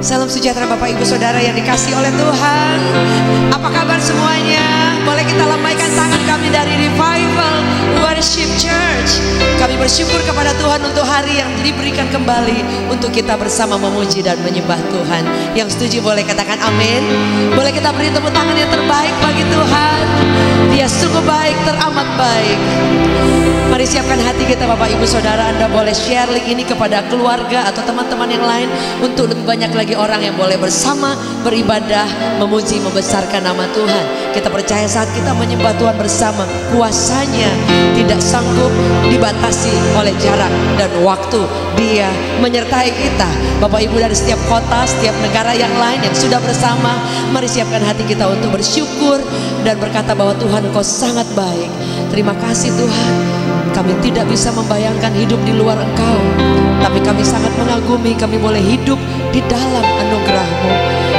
Salam sejahtera Bapak Ibu Saudara yang dikasihi oleh Tuhan. Apa kabar semuanya? Boleh kita lambaikan tangan kami dari Revival Worship Church. Kami bersyukur kepada Tuhan untuk hari yang diberikan kembali untuk kita bersama memuji dan menyembah Tuhan. Yang setuju boleh katakan amin. Boleh kita beri tepuk tangan yang terbaik bagi Tuhan. Dia sungguh baik, teramat baik. Mari siapkan hati kita Bapak Ibu Saudara. Anda boleh share link ini kepada keluarga atau teman-teman yang lain untuk lebih banyak lagi orang yang boleh bersama beribadah, memuji, membesarkan nama Tuhan. Kita percaya saat kita menyembah Tuhan bersama, kuasanya tidak sanggup dibatasi oleh jarak dan waktu. Dia menyertai kita. Bapak Ibu dari setiap kota, setiap negara yang lain yang sudah bersama, mari siapkan hati kita untuk bersyukur dan berkata bahwa Tuhan Engkau sangat baik. Terima kasih Tuhan. Kami tidak bisa membayangkan hidup di luar Engkau, tapi kami sangat mengagumi kami boleh hidup di dalam anugerah-Mu.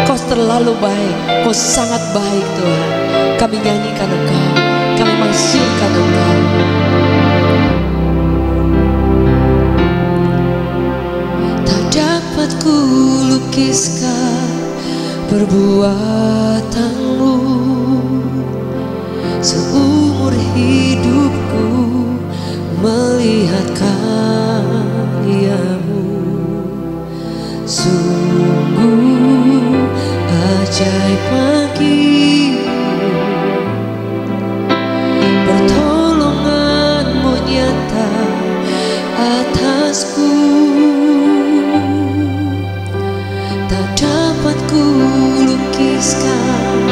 Kau terlalu baik, Kau sangat baik Tuhan. Kami nyanyikan Engkau, kami masyurkan Engkau. Tak dapat ku lukiskan perbuatan-Mu, seumur hidupku melihat karya-Mu. Sungguh ajaib bagiku, pertolongan-Mu nyata atasku. Tak dapat ku lukiskan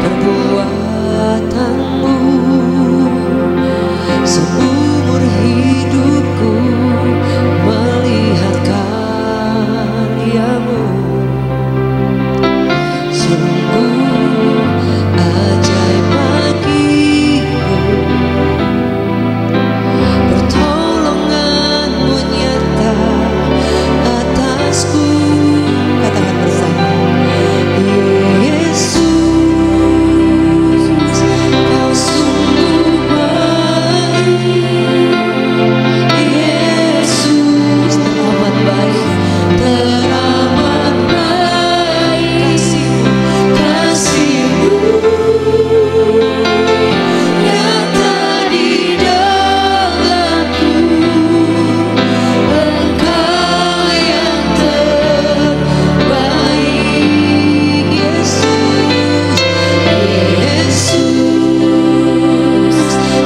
perbuatan-Mu, seumur hidupku melihat karya-Mu. Sungguh ajaib bagiku, pertolongan-Mu nyata atasku. Katakan bersama, Yesus, Kau sungguh baik. Yesus, teramat baik, teramat baik. Kasih-Mu nyata di dalamku. Engkau yang terbaik. Yesus, Yesus,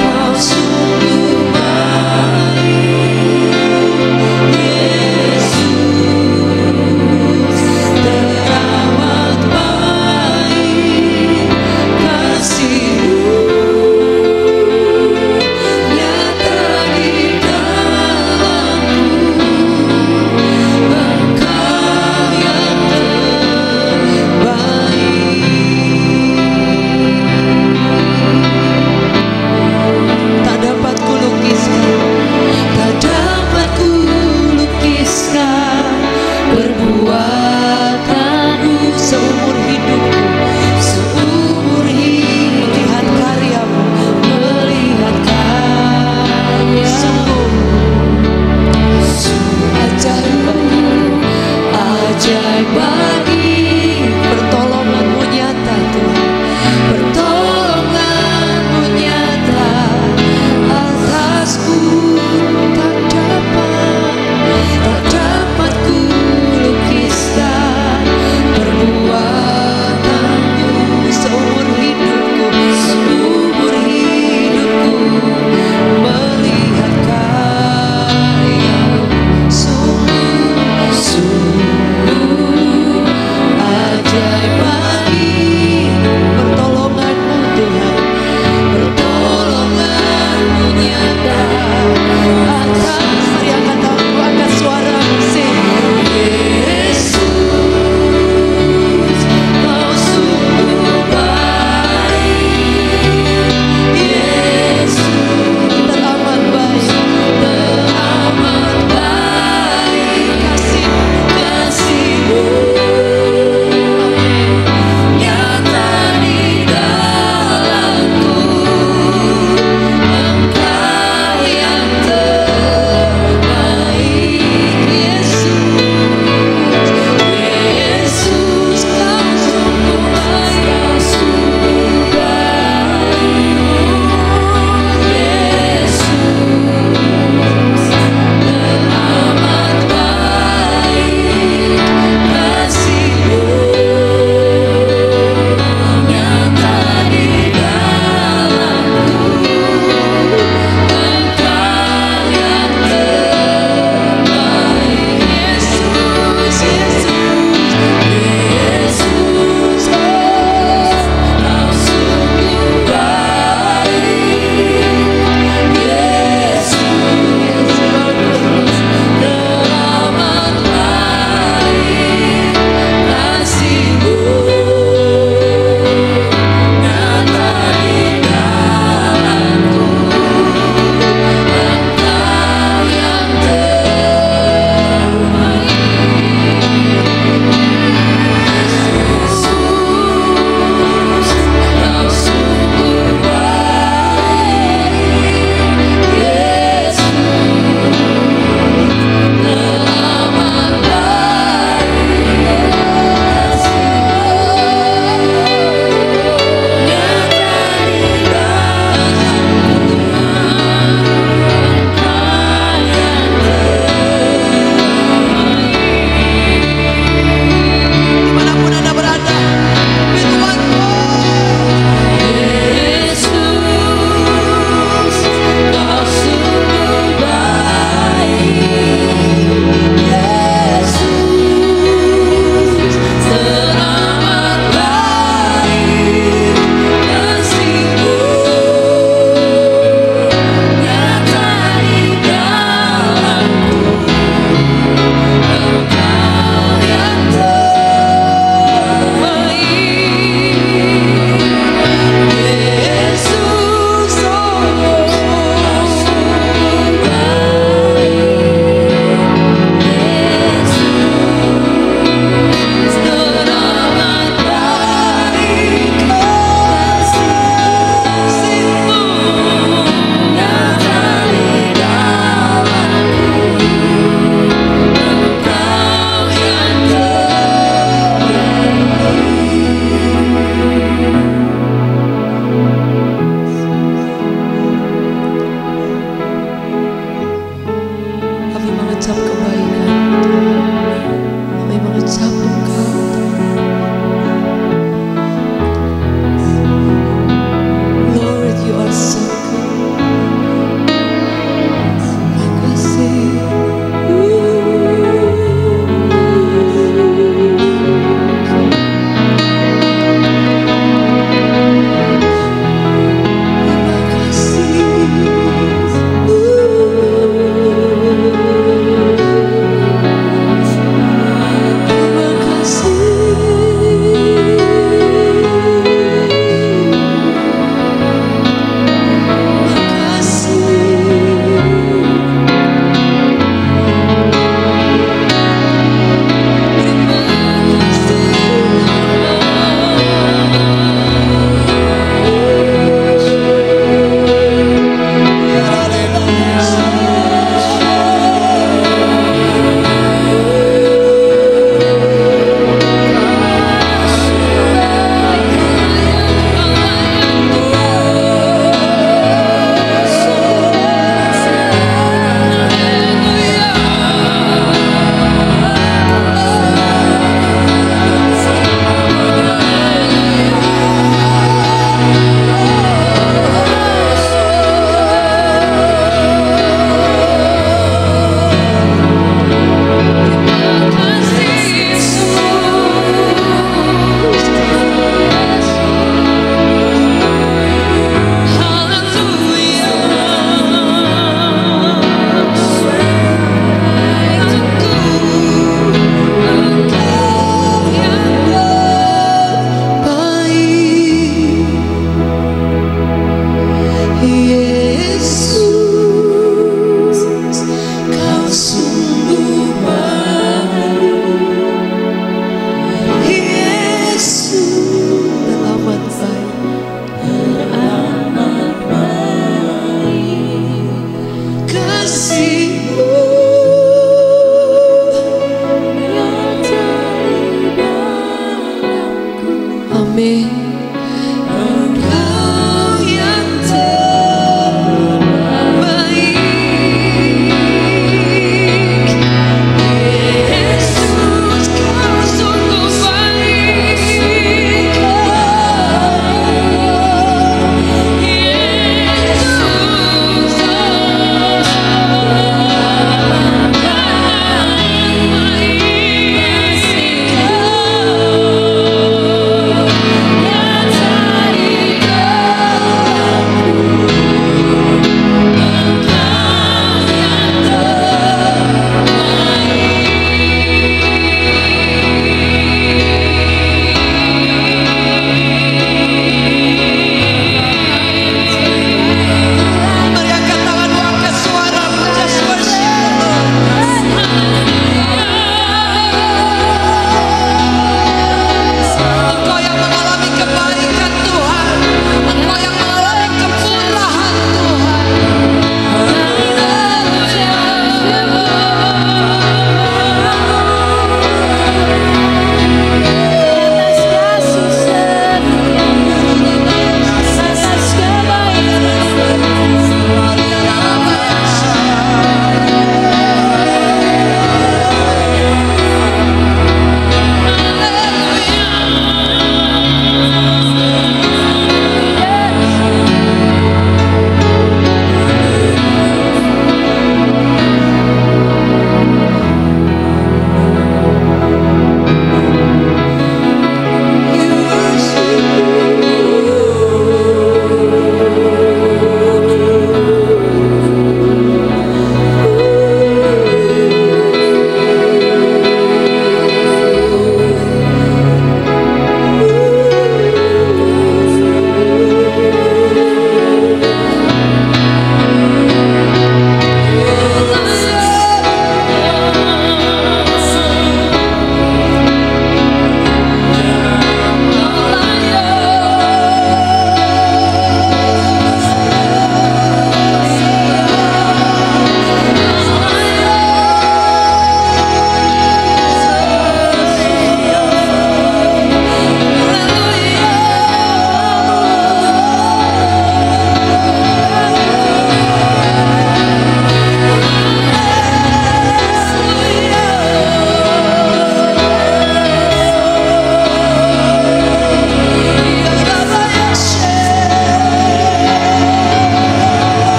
Kau sungguh baik. Yesus, teramat baik. Kasih-Mu nyata di dalamku. Engkau yang terbaik. Tak dapat ku lukiskan, tak dapat ku lukiskan perbuatan-Mu seumur hidupku, seumur hidup melihat karya-Mu, melihat karya. Sungguh ajaib, ajaib bagi pertolongan-Mu nyata Tuhan, pertolongan-Mu nyata atasku. Tak dapat ku lukiskan mengucap kebaikan, kami mengucap Engkau. Lord, you are so good. Makasih.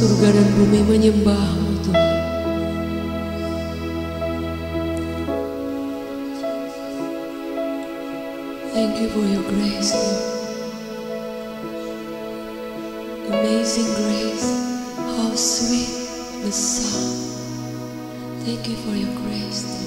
surga dan bumi menyembah-Mu Tuhan. Thank you for your grace, Lord. Amazing grace, how sweet the sound. Thank you for your grace, Lord.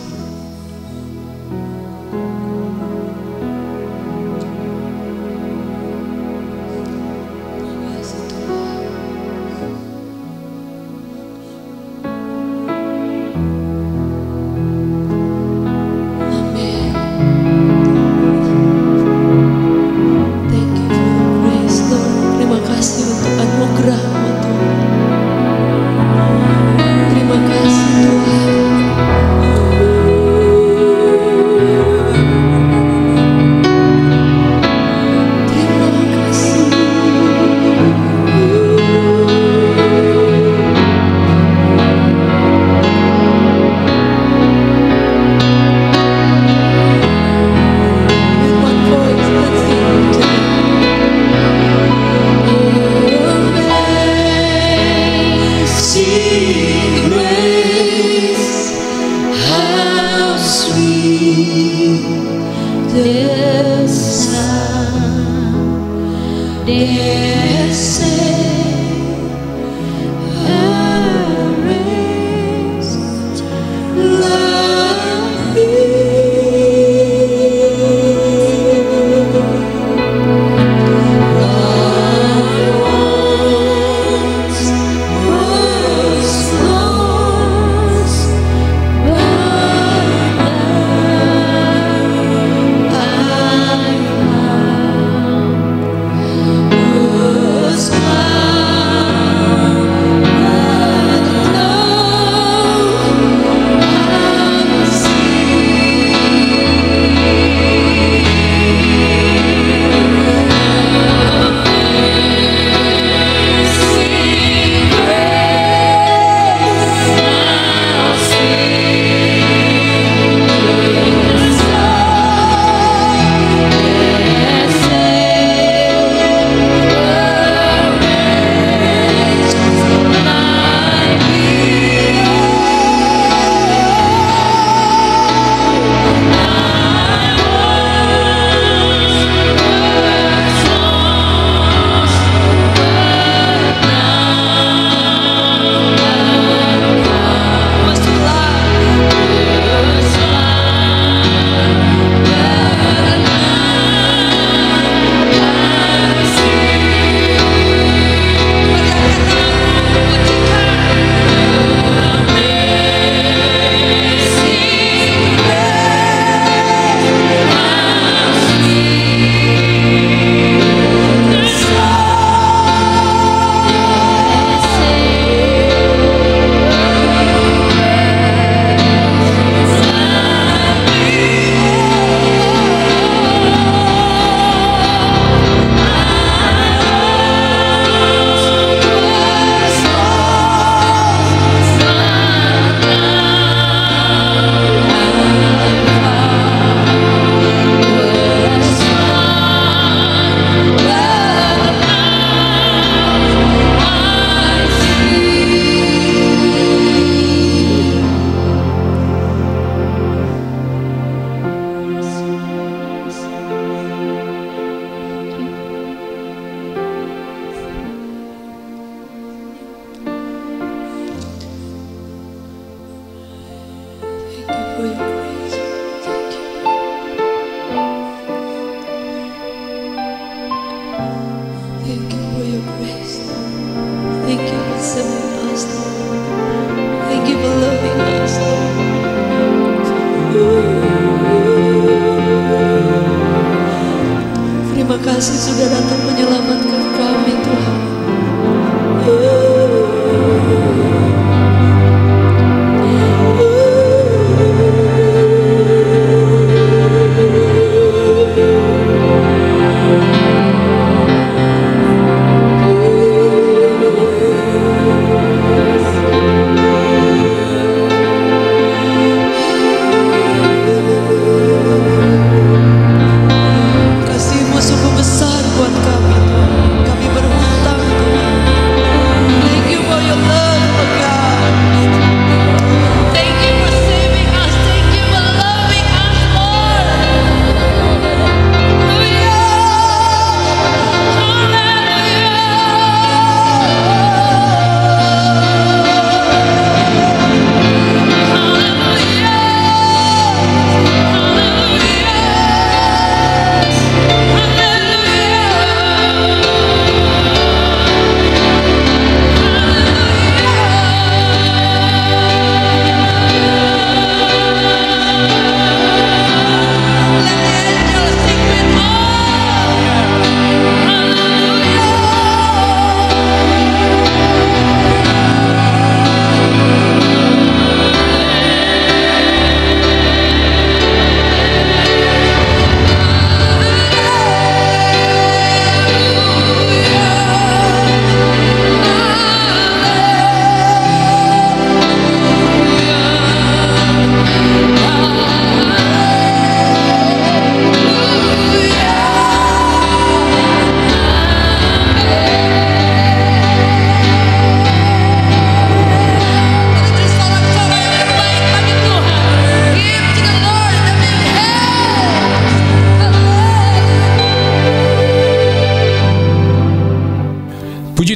Terima kasih sudah datang menyelamatkan kami, Tuhan.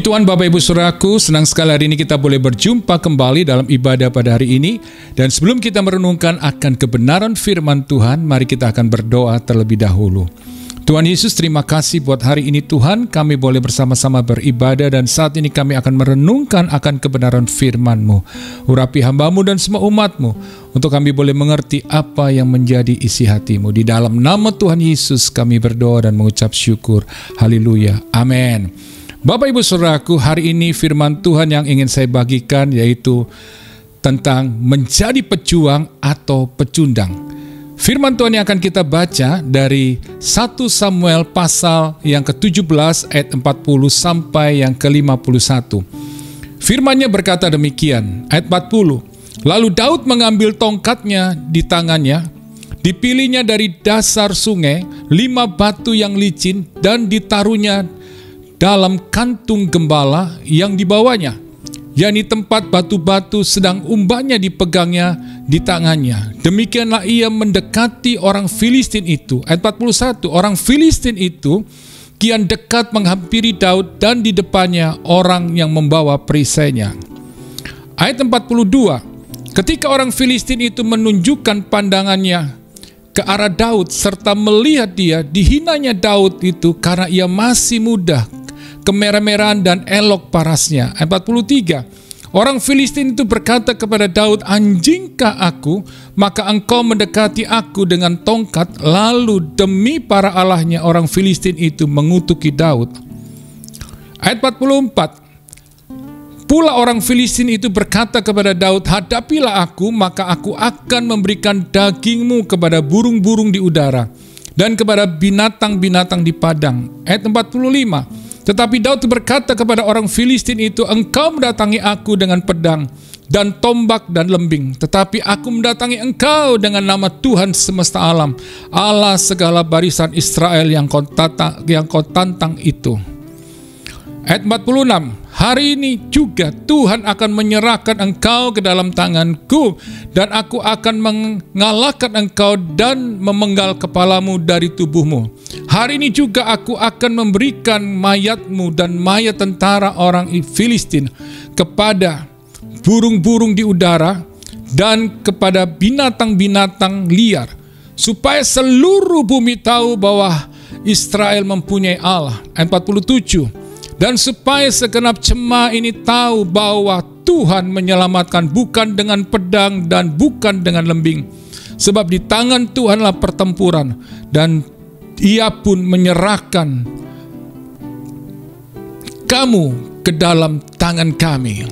Puji Tuhan Bapak Ibu Saudaraku, senang sekali hari ini kita boleh berjumpa kembali dalam ibadah pada hari ini. Dan sebelum kita merenungkan akan kebenaran firman Tuhan, mari kita akan berdoa terlebih dahulu. Tuhan Yesus, terima kasih buat hari ini Tuhan, kami boleh bersama-sama beribadah dan saat ini kami akan merenungkan akan kebenaran firman-Mu. Urapi hamba-Mu dan semua umat-Mu, untuk kami boleh mengerti apa yang menjadi isi hati-Mu. Di dalam nama Tuhan Yesus kami berdoa dan mengucap syukur. Haleluya. Amin. Bapak Ibu Saudaraku, hari ini firman Tuhan yang ingin saya bagikan yaitu tentang menjadi pejuang atau pecundang. Firman Tuhan yang akan kita baca dari 1 Samuel pasal yang ke-17 ayat 40 sampai yang ke-51. Firman-Nya berkata demikian, ayat 40. Lalu Daud mengambil tongkatnya di tangannya, dipilihnya dari dasar sungai 5 batu yang licin dan ditaruhnya dalam kantung gembala yang dibawanya, yakni tempat batu-batu, sedang umbannya dipegangnya di tangannya. Demikianlah ia mendekati orang Filistin itu. Ayat 41, orang Filistin itu kian dekat menghampiri Daud dan di depannya orang yang membawa perisainya. Ayat 42, ketika orang Filistin itu menunjukkan pandangannya ke arah Daud serta melihat dia, dihinanya Daud itu karena ia masih muda, kemerah-merahan dan elok parasnya. Ayat 43, orang Filistin itu berkata kepada Daud, anjingkah aku, maka engkau mendekati aku dengan tongkat. Lalu demi para allahnya orang Filistin itu mengutuki Daud. Ayat 44, pula orang Filistin itu berkata kepada Daud, hadapilah aku, maka aku akan memberikan dagingmu kepada burung-burung di udara dan kepada binatang-binatang di padang. Ayat 45, tetapi Daud berkata kepada orang Filistin itu, engkau mendatangi aku dengan pedang dan tombak dan lembing, tetapi aku mendatangi engkau dengan nama Tuhan semesta alam, Allah segala barisan Israel yang kau tantang itu. Ayat 46, hari ini juga Tuhan akan menyerahkan engkau ke dalam tanganku, dan aku akan mengalahkan engkau dan memenggal kepalamu dari tubuhmu. Hari ini juga aku akan memberikan mayatmu dan mayat tentara orang Filistin kepada burung-burung di udara dan kepada binatang-binatang liar, supaya seluruh bumi tahu bahwa Israel mempunyai Allah. Ayat 47, dan supaya segenap jemaah ini tahu bahwa Tuhan menyelamatkan bukan dengan pedang dan bukan dengan lembing, sebab di tangan Tuhanlah pertempuran, dan Ia pun menyerahkan kamu ke dalam tangan kami.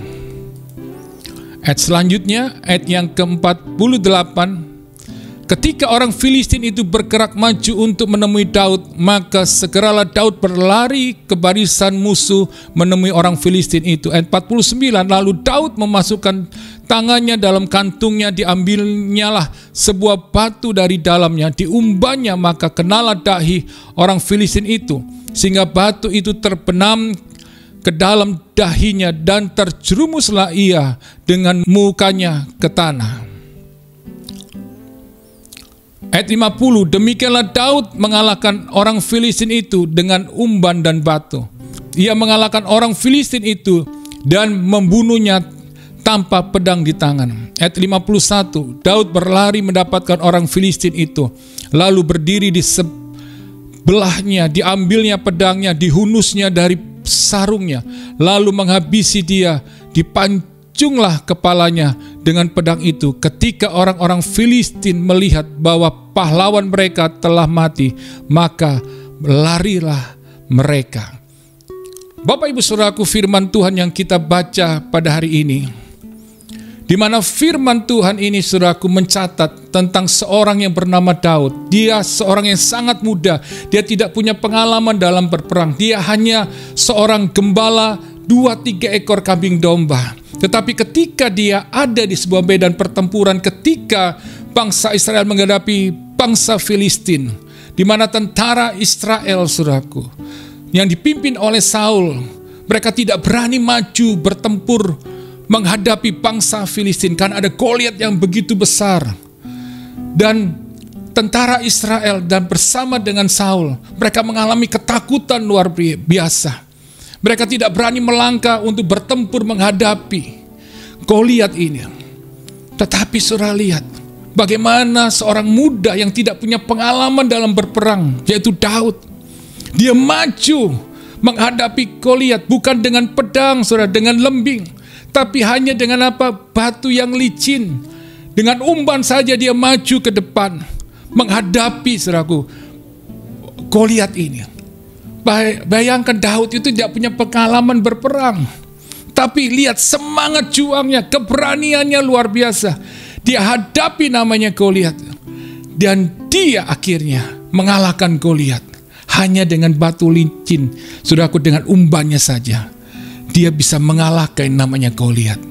Ayat selanjutnya, ayat yang ke-48, ketika orang Filistin itu bergerak maju untuk menemui Daud, maka segeralah Daud berlari ke barisan musuh menemui orang Filistin itu. Ayat 49, lalu Daud memasukkan tangannya dalam kantungnya, diambilnyalah sebuah batu dari dalamnya, diumbannya, maka kenalah dahi orang Filistin itu, sehingga batu itu terbenam ke dalam dahinya, dan terjerumuslah ia dengan mukanya ke tanah. Ayat 50, demikianlah Daud mengalahkan orang Filistin itu dengan umban dan batu. Ia mengalahkan orang Filistin itu dan membunuhnya tanpa pedang di tangan. Ayat 51, Daud berlari mendapatkan orang Filistin itu, lalu berdiri di sebelahnya, diambilnya pedangnya, dihunusnya dari sarungnya, lalu menghabisi dia, dipancunglah kepalanya dengan pedang itu. Ketika orang-orang Filistin melihat bahwa pahlawan mereka telah mati, maka larilah mereka. Bapak Ibu Saudaraku, firman Tuhan yang kita baca pada hari ini, di mana firman Tuhan ini Saudaraku mencatat tentang seorang yang bernama Daud. Dia seorang yang sangat muda, dia tidak punya pengalaman dalam berperang, dia hanya seorang gembala 2-3 ekor kambing domba. Tetapi ketika dia ada di sebuah medan pertempuran, ketika bangsa Israel menghadapi bangsa Filistin, di mana tentara Israel, Saudaraku, yang dipimpin oleh Saul, mereka tidak berani maju bertempur menghadapi bangsa Filistin karena ada Goliat yang begitu besar. Dan tentara Israel dan bersama dengan Saul, mereka mengalami ketakutan luar biasa. Mereka tidak berani melangkah untuk bertempur menghadapi Goliat ini. Tetapi saudara lihat bagaimana seorang muda yang tidak punya pengalaman dalam berperang, yaitu Daud. Dia maju menghadapi Goliat bukan dengan pedang, saudara, dengan lembing, tapi hanya dengan batu yang licin. Dengan umpan saja dia maju ke depan menghadapi, saudaraku, Goliat ini. Bayangkan Daud itu tidak punya pengalaman berperang, tapi lihat semangat juangnya, keberaniannya luar biasa. Dia hadapi namanya Goliat, dan dia akhirnya mengalahkan Goliat hanya dengan batu licin. Saudaraku, dengan umbannya saja dia bisa mengalahkan namanya Goliat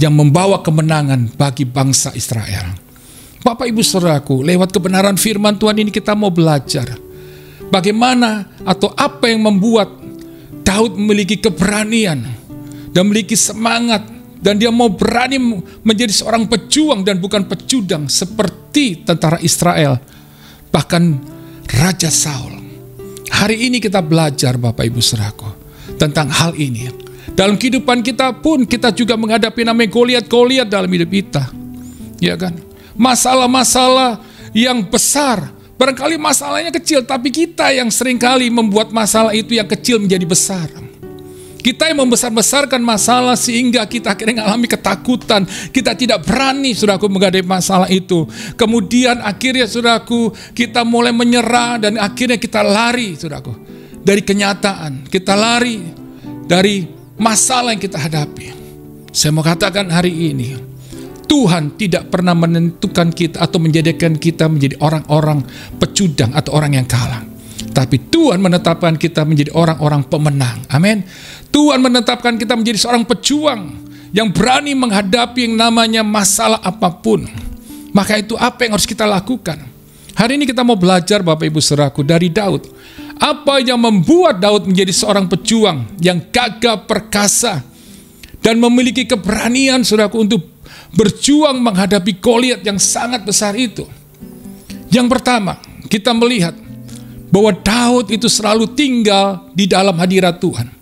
yang membawa kemenangan bagi bangsa Israel. Bapak Ibu Saudaraku, lewat kebenaran firman Tuhan ini kita mau belajar bagaimana atau apa yang membuat Daud memiliki keberanian dan memiliki semangat, dan dia mau berani menjadi seorang pejuang dan bukan pecundang seperti tentara Israel, bahkan Raja Saul. Hari ini kita belajar, Bapak Ibu Saudaraku, tentang hal ini. Dalam kehidupan kita pun kita juga menghadapi namanya Goliat-Goliat dalam hidup kita, ya kan? Masalah-masalah yang besar. Barangkali masalahnya kecil, tapi kita yang seringkali membuat masalah itu yang kecil menjadi besar. Kita yang membesar-besarkan masalah sehingga kita akhirnya mengalami ketakutan. Kita tidak berani, saudaraku, menghadapi masalah itu. Kemudian akhirnya, saudaraku, kita mulai menyerah dan akhirnya kita lari, saudaraku, dari kenyataan. Kita lari dari masalah yang kita hadapi. Saya mau katakan hari ini, Tuhan tidak pernah menentukan kita atau menjadikan kita menjadi orang-orang pecundang atau orang yang kalah. Tapi Tuhan menetapkan kita menjadi orang-orang pemenang. Amin. Tuhan menetapkan kita menjadi seorang pejuang yang berani menghadapi yang namanya masalah apapun. Maka itu apa yang harus kita lakukan? Hari ini kita mau belajar, Bapak Ibu Saudaraku, dari Daud. Apa yang membuat Daud menjadi seorang pejuang yang gagah perkasa dan memiliki keberanian, saudaraku, untuk berjuang menghadapi Goliat yang sangat besar itu. Yang pertama, kita melihat bahwa Daud itu selalu tinggal di dalam hadirat Tuhan.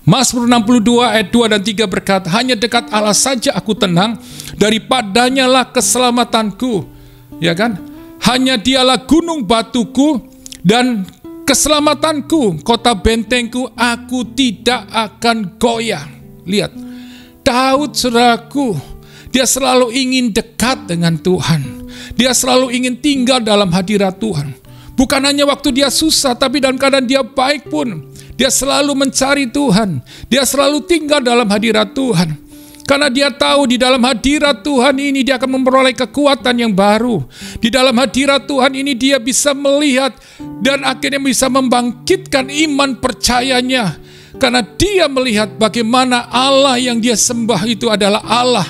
Mazmur 62 ayat 2 dan 3 berkata, hanya dekat Allah saja aku tenang, daripadanya lah keselamatanku. Ya kan? Hanya dialah gunung batuku dan keselamatanku, kota bentengku, aku tidak akan goyah. Lihat, Daud, saudaraku, dia selalu ingin dekat dengan Tuhan. Dia selalu ingin tinggal dalam hadirat Tuhan. Bukan hanya waktu dia susah, tapi dalam keadaan dia baik pun, dia selalu mencari Tuhan. Dia selalu tinggal dalam hadirat Tuhan. Karena dia tahu di dalam hadirat Tuhan ini dia akan memperoleh kekuatan yang baru. Di dalam hadirat Tuhan ini dia bisa melihat dan akhirnya bisa membangkitkan iman percayanya. Karena dia melihat bagaimana Allah yang dia sembah itu adalah Allah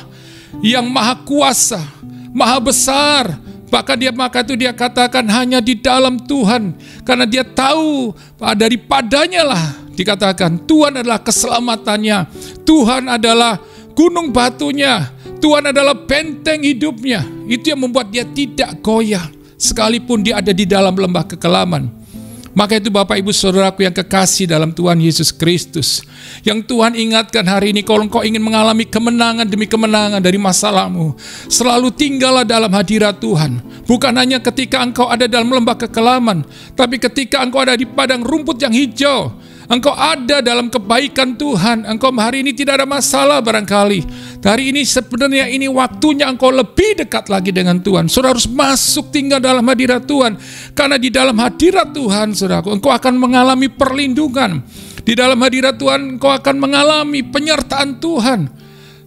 yang maha kuasa, maha besar. Maka itu dia katakan hanya di dalam Tuhan. Karena dia tahu daripadanya lah dikatakan Tuhan adalah keselamatannya. Tuhan adalah gunung batunya. Tuhan adalah benteng hidupnya. Itu yang membuat dia tidak goyah sekalipun dia ada di dalam lembah kekelaman. Maka itu Bapak Ibu Saudaraku yang kekasih dalam Tuhan Yesus Kristus, yang Tuhan ingatkan hari ini, kalau engkau ingin mengalami kemenangan demi kemenangan dari masalahmu, selalu tinggallah dalam hadirat Tuhan. Bukan hanya ketika engkau ada dalam lembah kekelaman, tapi ketika engkau ada di padang rumput yang hijau, engkau ada dalam kebaikan Tuhan, engkau hari ini tidak ada masalah barangkali. Hari ini sebenarnya ini waktunya engkau lebih dekat lagi dengan Tuhan. Saudara harus masuk tinggal dalam hadirat Tuhan. Karena di dalam hadirat Tuhan, saudaraku, engkau akan mengalami perlindungan. Di dalam hadirat Tuhan, engkau akan mengalami penyertaan Tuhan.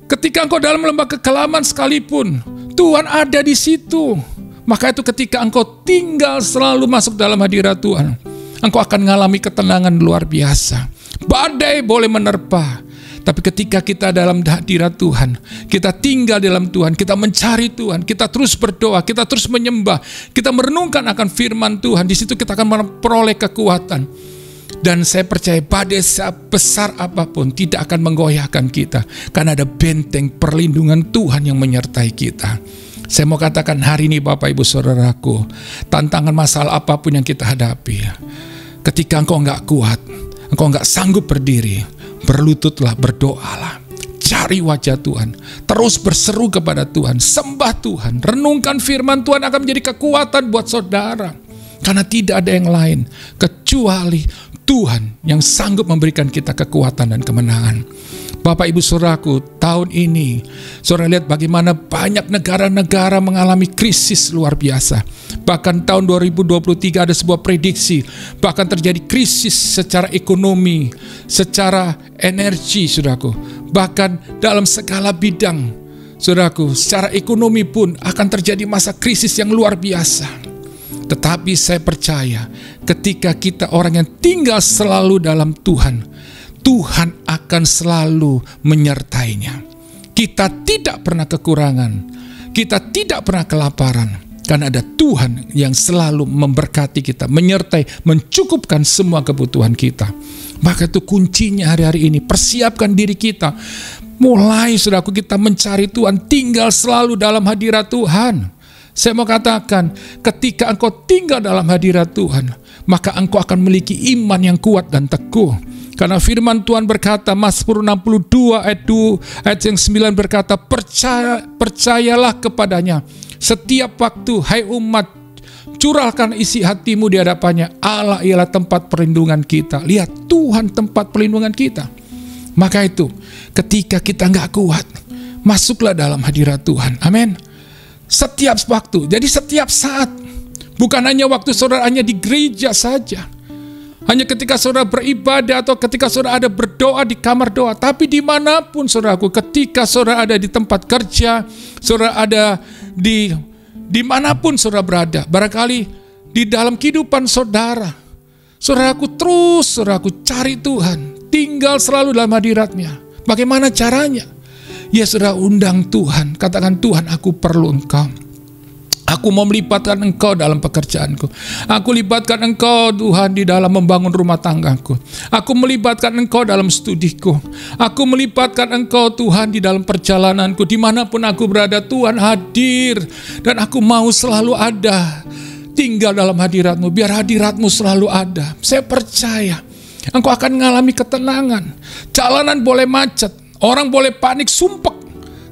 Ketika engkau dalam lembah kekelaman sekalipun, Tuhan ada di situ. Maka itu ketika engkau tinggal selalu masuk dalam hadirat Tuhan, engkau akan mengalami ketenangan luar biasa. Badai boleh menerpa, tapi ketika kita dalam hadirat Tuhan, kita tinggal dalam Tuhan, kita mencari Tuhan, kita terus berdoa, kita terus menyembah, kita merenungkan akan firman Tuhan, di situ kita akan memperoleh kekuatan. Dan saya percaya badai sebesar apapun tidak akan menggoyahkan kita, karena ada benteng perlindungan Tuhan yang menyertai kita. Saya mau katakan hari ini Bapak Ibu Saudaraku, tantangan masalah apapun yang kita hadapi, ketika engkau enggak kuat, engkau enggak sanggup berdiri, berlututlah, berdoalah. Cari wajah Tuhan, terus berseru kepada Tuhan, sembah Tuhan, renungkan firman Tuhan akan menjadi kekuatan buat saudara. Karena tidak ada yang lain kecuali Tuhan yang sanggup memberikan kita kekuatan dan kemenangan. Bapak Ibu Saudaraku, tahun ini saudara lihat bagaimana banyak negara-negara mengalami krisis luar biasa. Bahkan tahun 2023 ada sebuah prediksi, bahkan terjadi krisis secara ekonomi, secara energi, saudaraku. Bahkan dalam segala bidang, saudaraku, secara ekonomi pun akan terjadi masa krisis yang luar biasa. Tetapi saya percaya ketika kita orang yang tinggal selalu dalam Tuhan, Tuhan akan selalu menyertainya. Kita tidak pernah kekurangan, kita tidak pernah kelaparan, karena ada Tuhan yang selalu memberkati kita, menyertai, mencukupkan semua kebutuhan kita. Maka itu kuncinya hari-hari ini, persiapkan diri kita. Mulai saudaraku kita mencari Tuhan, tinggal selalu dalam hadirat Tuhan. Saya mau katakan, ketika engkau tinggal dalam hadirat Tuhan, maka engkau akan memiliki iman yang kuat dan teguh. Karena firman Tuhan berkata, Mazmur 62 ayat yang 9 berkata, percayalah kepadanya setiap waktu, hai umat, curahkan isi hatimu di hadapannya. Allah ialah tempat perlindungan kita. Lihat, Tuhan tempat perlindungan kita. Maka itu, ketika kita nggak kuat, masuklah dalam hadirat Tuhan. Amin. Setiap waktu, jadi setiap saat. Bukan hanya waktu saudara hanya di gereja saja, hanya ketika saudara beribadah atau ketika saudara ada berdoa di kamar doa. Tapi dimanapun saudaraku, ketika saudara ada di tempat kerja, saudara ada dimanapun saudara berada, barangkali di dalam kehidupan saudara, saudaraku terus saudaraku cari Tuhan, tinggal selalu dalam hadiratnya. Bagaimana caranya? Ya saudara, undang Tuhan, katakan, Tuhan aku perlu Engkau. Aku mau melibatkan Engkau dalam pekerjaanku. Aku libatkan Engkau Tuhan di dalam membangun rumah tanggaku. Aku melibatkan Engkau dalam studiku. Aku melibatkan Engkau Tuhan di dalam perjalananku. Dimanapun aku berada, Tuhan hadir. Dan aku mau selalu ada, tinggal dalam hadirat-Mu. Biar hadirat-Mu selalu ada. Saya percaya Engkau akan mengalami ketenangan. Jalanan boleh macet, orang boleh panik, sumpek.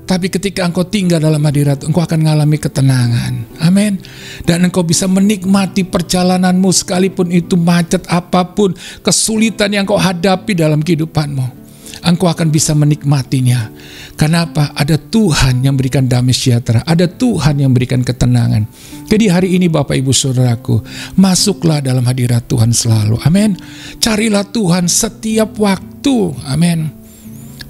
Tapi ketika engkau tinggal dalam hadirat, engkau akan mengalami ketenangan. Amin. Dan engkau bisa menikmati perjalananmu sekalipun itu macet apapun, kesulitan yang engkau hadapi dalam kehidupanmu. Engkau akan bisa menikmatinya. Kenapa? Ada Tuhan yang berikan damai sejahtera. Ada Tuhan yang berikan ketenangan. Jadi hari ini Bapak Ibu Saudaraku, masuklah dalam hadirat Tuhan selalu. Amin. Carilah Tuhan setiap waktu. Amin.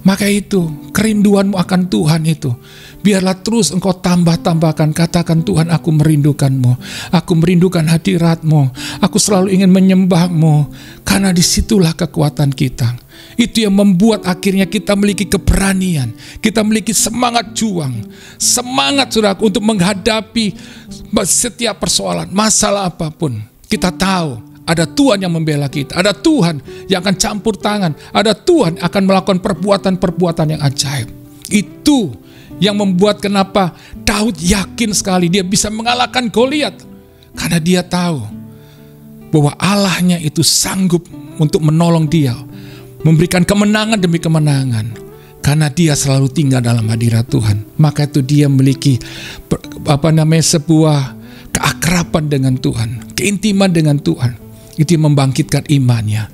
Maka itu, kerinduanmu akan Tuhan itu, biarlah terus engkau tambah-tambahkan. Katakan, Tuhan aku merindukan-Mu, aku merindukan hadirat-Mu, aku selalu ingin menyembah-Mu. Karena disitulah kekuatan kita. Itu yang membuat akhirnya kita memiliki keberanian, kita memiliki semangat juang, semangat saudaraku untuk menghadapi setiap persoalan, masalah apapun. Kita tahu ada Tuhan yang membela kita, ada Tuhan yang akan campur tangan, ada Tuhan akan melakukan perbuatan-perbuatan yang ajaib. Itu yang membuat kenapa Daud yakin sekali dia bisa mengalahkan Goliat. Karena dia tahu bahwa Allahnya itu sanggup untuk menolong dia, memberikan kemenangan demi kemenangan. Karena dia selalu tinggal dalam hadirat Tuhan. Maka itu dia memiliki sebuah keakraban dengan Tuhan, keintiman dengan Tuhan. Itu yang membangkitkan imannya,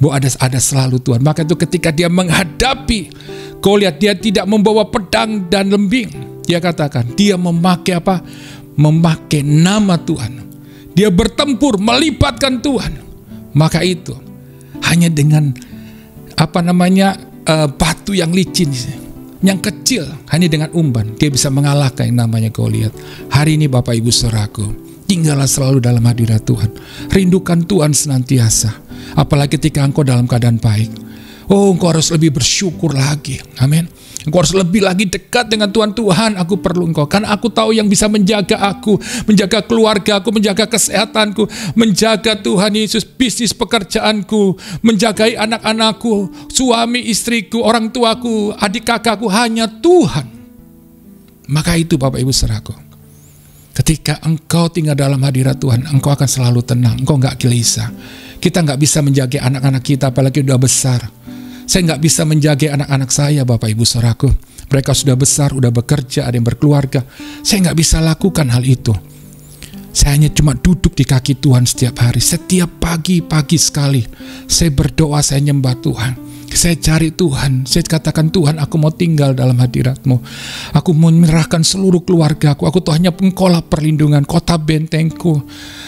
bahwa ada selalu Tuhan. Maka itu ketika dia menghadapi Goliat, dia tidak membawa pedang dan lembing. Dia katakan, dia memakai apa? Memakai nama Tuhan. Dia bertempur, melibatkan Tuhan. Maka itu hanya dengan batu yang licin, yang kecil, hanya dengan umban, dia bisa mengalahkan yang namanya Goliat. Hari ini Bapak Ibu Saudaraku, tinggallah selalu dalam hadirat Tuhan. Rindukan Tuhan senantiasa. Apalagi ketika engkau dalam keadaan baik. Oh, engkau harus lebih bersyukur lagi. Amin. Engkau harus lebih lagi dekat dengan Tuhan. Tuhan, aku perlu Engkau. Karena aku tahu yang bisa menjaga aku, menjaga keluarga aku, menjaga kesehatanku, menjaga Tuhan Yesus bisnis pekerjaanku, menjagai anak-anakku, suami istriku, orang tuaku, adik kakakku, hanya Tuhan. Maka itu Bapak Ibu Saudaraku, ketika engkau tinggal dalam hadirat Tuhan, engkau akan selalu tenang, engkau gak gelisah. Kita gak bisa menjaga anak-anak kita, apalagi udah besar. Saya nggak bisa menjaga anak-anak saya, Bapak Ibu Saudaraku. Mereka sudah besar, sudah bekerja, ada yang berkeluarga. Saya nggak bisa lakukan hal itu. Saya hanya cuma duduk di kaki Tuhan setiap hari. Setiap pagi sekali saya berdoa, saya nyembah Tuhan. Saya cari Tuhan, saya katakan, Tuhan, aku mau tinggal dalam hadirat-Mu. Aku mau menyerahkan seluruh keluargaku. Aku tuh hanya Engkaulah perlindungan, kota bentengku.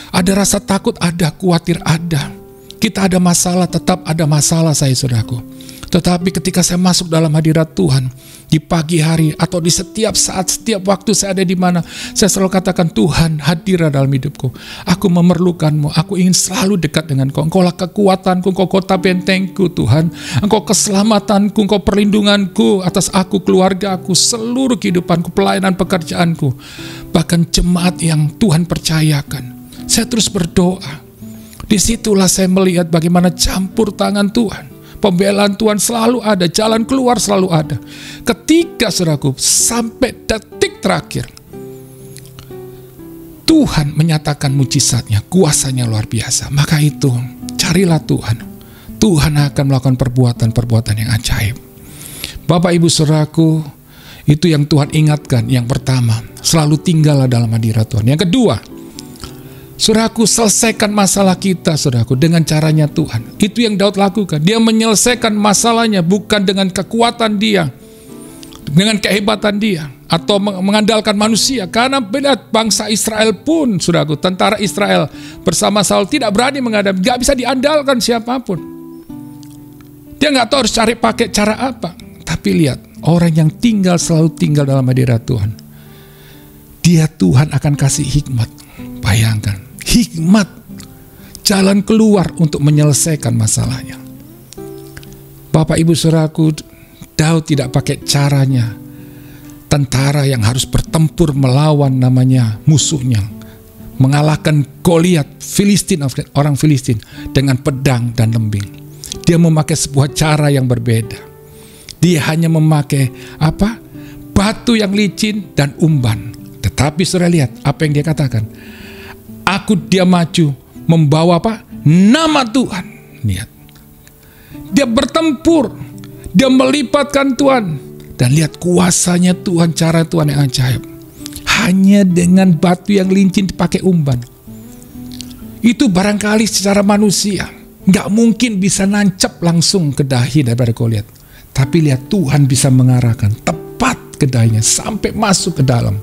Ada rasa takut, ada khawatir, ada. Kita ada masalah, tetap ada masalah saya, saudaraku. Tetapi ketika saya masuk dalam hadirat Tuhan, di pagi hari atau di setiap saat, setiap waktu saya ada di mana, saya selalu katakan, Tuhan, hadirlah dalam hidupku. Aku memerlukan-Mu, aku ingin selalu dekat dengan Engkau. Engkaulah kekuatanku, Engkau kota bentengku, Tuhan. Engkau keselamatanku, Engkau perlindunganku atas aku, keluarga aku, seluruh kehidupanku, pelayanan pekerjaanku, bahkan jemaat yang Tuhan percayakan. Saya terus berdoa. Disitulah saya melihat bagaimana campur tangan Tuhan. Pembelaan Tuhan selalu ada, jalan keluar selalu ada. Ketika, saudaraku, sampai detik terakhir, Tuhan menyatakan mujizatnya, kuasanya luar biasa. Maka itu, carilah Tuhan. Tuhan akan melakukan perbuatan-perbuatan yang ajaib. Bapak Ibu saudaraku, itu yang Tuhan ingatkan. Yang pertama, selalu tinggallah dalam hadirat Tuhan. Yang kedua, saudaraku, selesaikan masalah kita, saudaraku, dengan caranya Tuhan. Itu yang Daud lakukan. Dia menyelesaikan masalahnya bukan dengan kekuatan dia, dengan kehebatan dia, atau mengandalkan manusia. Karena benar, bangsa Israel pun, saudaraku, tentara Israel bersama Saul tidak berani menghadapi, gak bisa diandalkan siapapun. Dia gak tahu harus pakai cara apa. Tapi lihat, orang yang selalu tinggal dalam hadirat Tuhan, dia Tuhan akan kasih hikmat. Bayangkan, hikmat, jalan keluar untuk menyelesaikan masalahnya. Bapak Ibu saudaraku, Daud tidak pakai caranya tentara yang harus bertempur melawan namanya musuhnya, mengalahkan Goliat, orang Filistin dengan pedang dan lembing. Dia memakai sebuah cara yang berbeda. Dia hanya memakai batu yang licin dan umban. Tetapi saudara lihat apa yang dia katakan. Dia maju membawa nama Tuhan. Lihat. Dia bertempur. Dia melipatkan Tuhan. Dan lihat kuasanya Tuhan, cara Tuhan yang ajaib. Hanya dengan batu yang licin dipakai umban. Itu barangkali secara manusia nggak mungkin bisa nancap langsung ke dahi daripada Goliat. Tapi lihat, Tuhan bisa mengarahkan tepat ke dahinya sampai masuk ke dalam.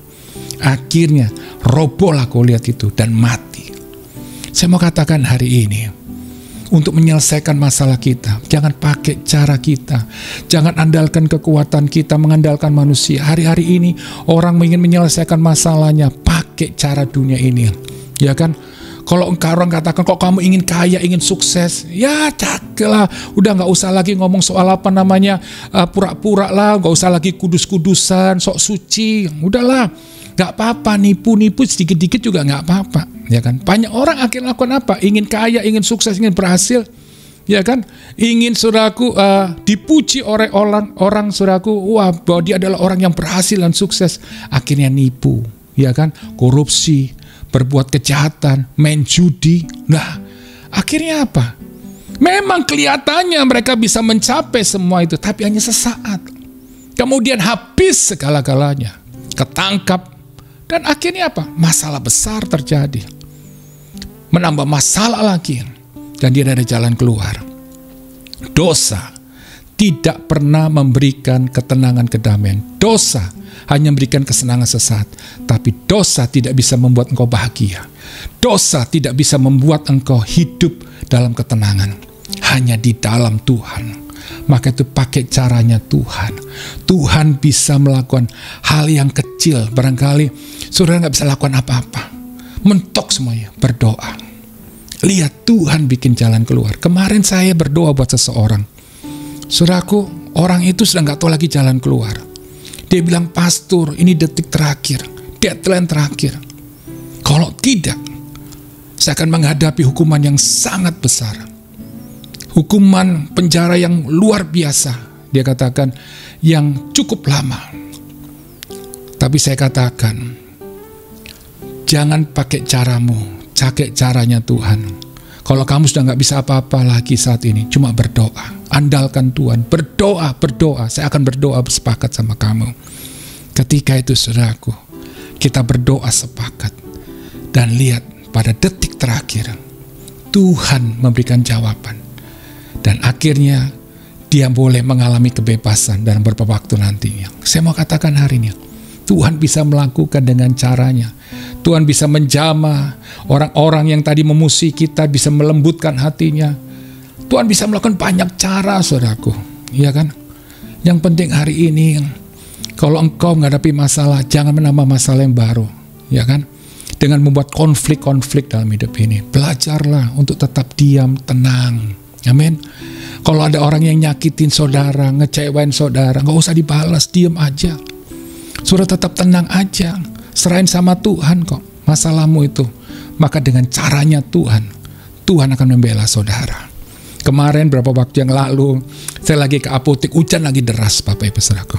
Akhirnya robohlah Goliat itu dan mati. Saya mau katakan hari ini, untuk menyelesaikan masalah kita, jangan pakai cara kita, jangan andalkan kekuatan kita, mengandalkan manusia. Hari-hari ini orang ingin menyelesaikan masalahnya pakai cara dunia ini, ya kan? Kalau orang katakan, kok kamu ingin kaya, ingin sukses, ya caklah, udah nggak usah lagi ngomong soal pura-pura lah, nggak usah lagi kudus-kudusan, sok suci, udahlah. Gak apa-apa, nipu-nipu sedikit-dikit juga gak apa-apa, ya kan? Banyak orang akhirnya lakukan apa? Ingin kaya, ingin sukses, ingin berhasil, ya kan? Ingin saudaraku dipuji oleh orang saudaraku, wah, bahwa dia adalah orang yang berhasil dan sukses. Akhirnya nipu, ya kan? Korupsi, berbuat kejahatan, main judi. Nah, akhirnya apa? Memang kelihatannya mereka bisa mencapai semua itu, tapi hanya sesaat. Kemudian habis segala-galanya, ketangkap. Dan akhirnya apa? Masalah besar terjadi. Menambah masalah lagi. Dan dia ada jalan keluar. Dosa tidak pernah memberikan ketenangan, kedamaian. Dosa hanya memberikan kesenangan sesaat. Tapi dosa tidak bisa membuat engkau bahagia. Dosa tidak bisa membuat engkau hidup dalam ketenangan. Hanya di dalam Tuhan. Maka itu pakai caranya Tuhan. Tuhan bisa melakukan hal yang kecil. Barangkali saudara gak bisa lakukan apa-apa. Mentok semuanya, berdoa. Lihat Tuhan bikin jalan keluar. Kemarin saya berdoa buat seseorang. Saudaraku, orang itu sudah gak tahu lagi jalan keluar. Dia bilang, pastor, ini detik terakhir, deadline terakhir. Kalau tidak, saya akan menghadapi hukuman yang sangat besar. Hukuman penjara yang luar biasa. Dia katakan yang cukup lama. Tapi saya katakan, jangan pakai caramu, pakai caranya Tuhan. Kalau kamu sudah gak bisa apa-apa lagi saat ini, cuma berdoa. andalkan Tuhan, berdoa, saya akan berdoa bersepakat sama kamu. Ketika itu saudaraku, kita berdoa sepakat, dan lihat pada detik terakhir, Tuhan memberikan jawaban. Dan akhirnya, dia boleh mengalami kebebasan dalam beberapa waktu nantinya. Saya mau katakan hari ini, Tuhan bisa melakukan dengan caranya. Tuhan bisa menjamah orang-orang yang tadi memusuhi kita, bisa melembutkan hatinya. Tuhan bisa melakukan banyak cara, saudaraku. Iya kan? Yang penting hari ini, kalau engkau menghadapi masalah, jangan menambah masalah yang baru. Ya kan? Dengan membuat konflik-konflik dalam hidup ini. Belajarlah untuk tetap diam, tenang. Amin. Kalau ada orang yang nyakitin saudara, ngecewain saudara, gak usah dibalas, diam aja. Saudara tetap tenang aja. Serahin sama Tuhan kok masalahmu itu. Maka dengan caranya Tuhan akan membela saudara. Kemarin beberapa waktu yang lalu, saya lagi ke apotek, hujan lagi deras Bapak Ibu Saudaraku.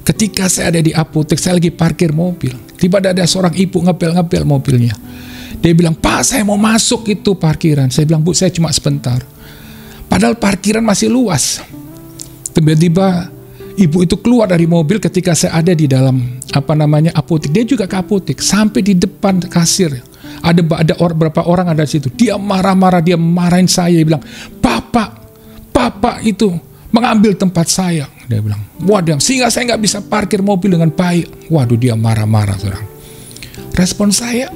Ketika saya ada di apotek, saya lagi parkir mobil. Tiba-tiba ada seorang ibu ngepel-ngepel mobilnya. Dia bilang, "Pak, saya mau masuk itu parkiran." Saya bilang, "Bu, saya cuma sebentar." Padahal parkiran masih luas. Tiba-tiba ibu itu keluar dari mobil ketika saya ada di dalam apotek. Dia juga ke apotek. Sampai di depan kasir, ada beberapa orang ada di situ. Dia marah-marah, dia marahin saya. Dia bilang, Bapak itu mengambil tempat saya. Dia bilang, sehingga saya nggak bisa parkir mobil dengan baik. Waduh, dia marah-marah, saudara. Respon saya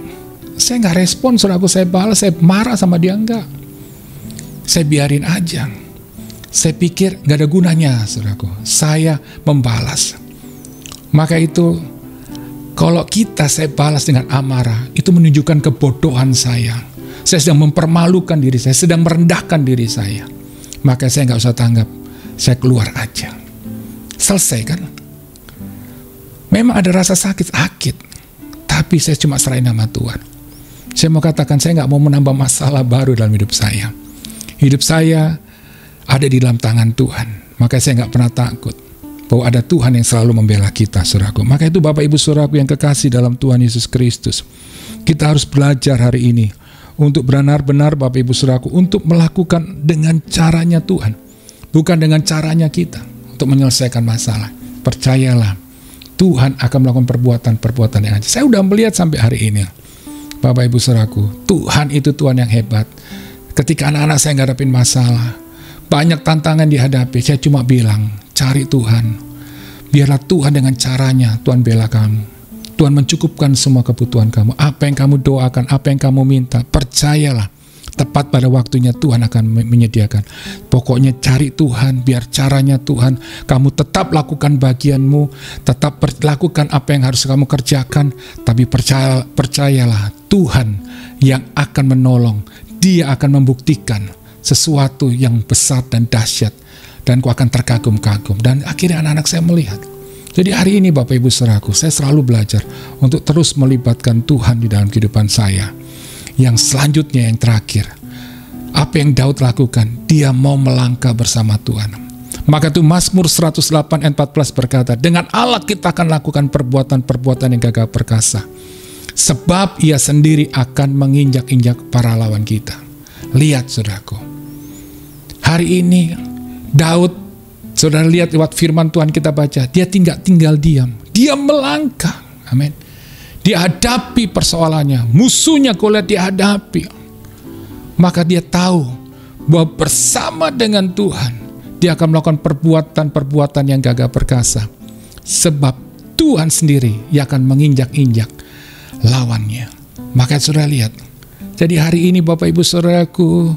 nggak respon, saudaraku. Saya balas, saya marah sama dia, enggak. Saya biarin aja. Saya pikir gak ada gunanya, saudaraku. Saya membalas. Maka itu, kalau saya balas dengan amarah, itu menunjukkan kebodohan saya. Saya sedang mempermalukan diri saya, sedang merendahkan diri saya. Maka saya gak usah tanggap. Saya keluar aja. Selesai kan? Memang ada rasa sakit, tapi saya cuma serahin nama Tuhan. Saya mau katakan, saya gak mau menambah masalah baru dalam hidup saya. Hidup saya ada di dalam tangan Tuhan. Maka saya nggak pernah takut bahwa ada Tuhan yang selalu membela kita, saudaraku. Maka itu Bapak Ibu saudaraku yang kekasih dalam Tuhan Yesus Kristus, kita harus belajar hari ini untuk benar-benar Bapak Ibu saudaraku untuk melakukan dengan caranya Tuhan, bukan dengan caranya kita untuk menyelesaikan masalah. Percayalah, Tuhan akan melakukan perbuatan-perbuatan yang ajaib. Saya udah melihat sampai hari ini, Bapak Ibu saudaraku, Tuhan itu Tuhan yang hebat. Ketika anak-anak saya ngadapin masalah, banyak tantangan dihadapi, saya cuma bilang, cari Tuhan. Biarlah Tuhan dengan caranya, Tuhan bela kamu. Tuhan mencukupkan semua kebutuhan kamu. Apa yang kamu doakan, apa yang kamu minta, percayalah. Tepat pada waktunya Tuhan akan menyediakan. Pokoknya cari Tuhan, biar caranya Tuhan. Kamu tetap lakukan bagianmu, tetap lakukan apa yang harus kamu kerjakan. Tapi percayalah, Tuhan yang akan menolong. Dia akan membuktikan sesuatu yang besar dan dahsyat, dan kau akan terkagum-kagum. Dan akhirnya anak-anak saya melihat. Jadi hari ini Bapak Ibu saudaraku, saya selalu belajar untuk terus melibatkan Tuhan di dalam kehidupan saya. Yang selanjutnya, yang terakhir, apa yang Daud lakukan? Dia mau melangkah bersama Tuhan. Maka itu Mazmur 108 ayat 14 berkata, dengan Allah kita akan lakukan perbuatan-perbuatan yang gagah perkasa, sebab Ia sendiri akan menginjak-injak para lawan kita. Lihat saudaraku, hari ini Daud, saudara lihat lewat firman Tuhan kita baca, dia tinggal diam, dia melangkah. Amin. Dia hadapi persoalannya, musuhnya Goliat dia hadapi. Maka dia tahu bahwa bersama dengan Tuhan, dia akan melakukan perbuatan-perbuatan yang gagah perkasa. Sebab Tuhan sendiri yang akan menginjak-injak lawannya. Maka saudara lihat, jadi hari ini Bapak Ibu saudaraku,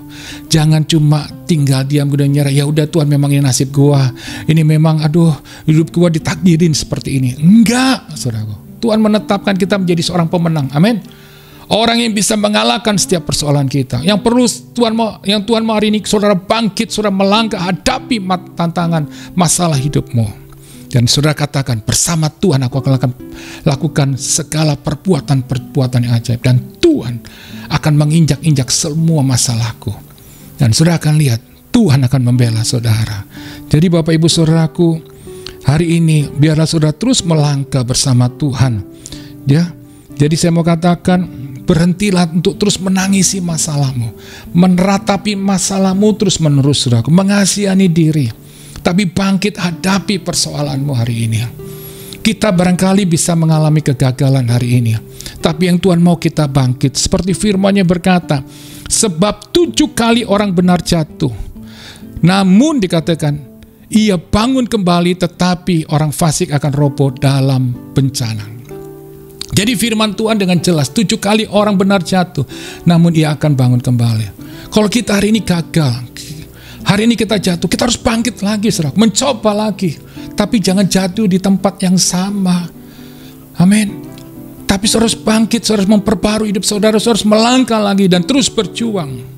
jangan cuma tinggal diam dan nyerah. Ya udah Tuhan, memang ini nasib gua. Ini memang hidup gua ditakdirin seperti ini. Enggak, saudaraku. Tuhan menetapkan kita menjadi seorang pemenang. Amin. Orang yang bisa mengalahkan setiap persoalan kita. Yang perlu Tuhan mau hari ini saudara bangkit, saudara melangkah hadapi tantangan masalah hidupmu. Dan saudara katakan, bersama Tuhan aku akan lakukan segala perbuatan-perbuatan yang ajaib. Dan Tuhan akan menginjak-injak semua masalahku. Dan saudara akan lihat, Tuhan akan membela saudara. Jadi Bapak Ibu saudaraku, hari ini biarlah saudara terus melangkah bersama Tuhan. Ya, jadi saya mau katakan, Berhentilah untuk terus menangisi masalahmu, meratapi masalahmu terus menerus, saudaraku. Mengasihani diri, tapi bangkit hadapi persoalanmu hari ini. Kita barangkali bisa mengalami kegagalan hari ini, tapi yang Tuhan mau kita bangkit. Seperti firman-Nya berkata, sebab 7 kali orang benar jatuh, namun dikatakan, ia bangun kembali, tetapi orang fasik akan roboh dalam bencana. Jadi firman Tuhan dengan jelas, 7 kali orang benar jatuh, namun ia akan bangun kembali. Kalau kita hari ini gagal, hari ini kita jatuh, kita harus bangkit lagi, saudara, mencoba lagi. Tapi jangan jatuh di tempat yang sama. Amin. Tapi saudara harus bangkit, saudara harus memperbarui hidup saudara, saudara harus melangkah lagi dan terus berjuang.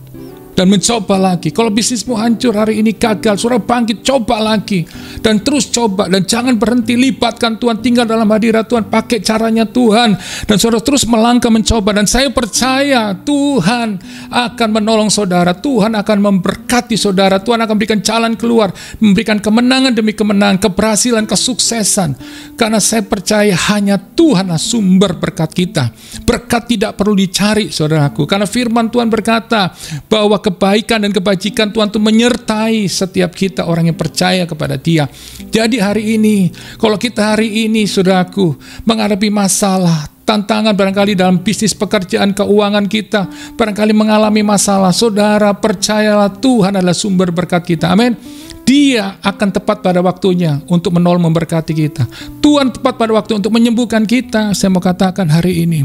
Dan mencoba lagi. Kalau bisnismu hancur hari ini gagal, saudara bangkit, coba lagi. Dan terus coba. Dan jangan berhenti, libatkan Tuhan, tinggal dalam hadirat Tuhan, pakai caranya Tuhan. Dan saudara terus melangkah mencoba. Dan saya percaya Tuhan akan menolong saudara. Tuhan akan memberkati saudara. Tuhan akan berikan jalan keluar. Memberikan kemenangan demi kemenangan, keberhasilan, kesuksesan. Karena saya percaya hanya Tuhanlah sumber berkat kita. Berkat tidak perlu dicari, saudaraku. Karena firman Tuhan berkata bahwa kebaikan dan kebajikan Tuhan itu menyertai setiap kita orang yang percaya kepada Dia. Jadi hari ini, kalau kita hari ini, saudaraku, menghadapi masalah, tantangan barangkali dalam bisnis, pekerjaan, keuangan kita, barangkali mengalami masalah, saudara percayalah Tuhan adalah sumber berkat kita. Amin. Dia akan tepat pada waktunya untuk menolong, memberkati kita. Tuhan tepat pada waktu untuk menyembuhkan kita. Saya mau katakan hari ini,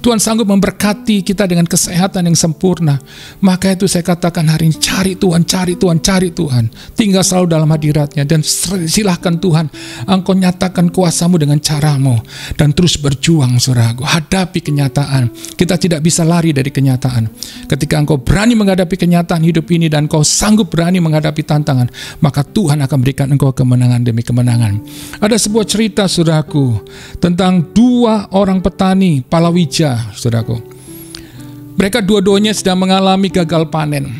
Tuhan sanggup memberkati kita dengan kesehatan yang sempurna. Maka itu saya katakan hari ini, cari Tuhan, cari Tuhan, cari Tuhan. Tinggal selalu dalam hadirat-Nya. Dan silahkan Tuhan, Engkau nyatakan kuasa-Mu dengan caramu. Dan terus berjuang, saudaraku. Hadapi kenyataan. Kita tidak bisa lari dari kenyataan. Ketika Engkau berani menghadapi kenyataan hidup ini, dan Engkau sanggup berani menghadapi tantangan, maka Tuhan akan berikan Engkau kemenangan demi kemenangan. Ada sebuah cerita, saudaraku, tentang 2 orang petani palawija, saudaraku. Mereka dua-duanya sedang mengalami gagal panen.